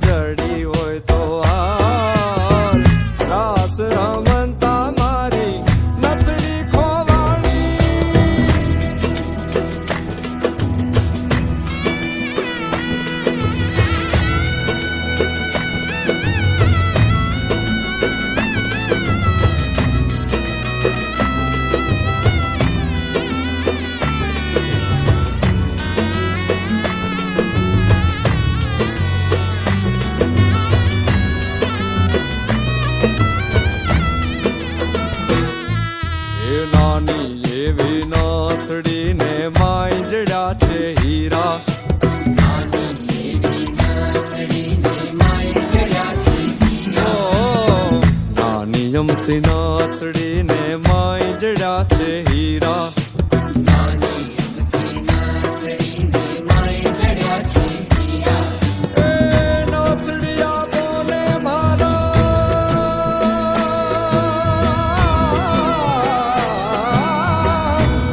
જડી હોય તો હાલ રાસ રમતા મારી નથડી ખોવાણી નાની એવી નાથડીને માંજડા છે હીરા નાની અમથી નાથડીને માંજડા છે હીરા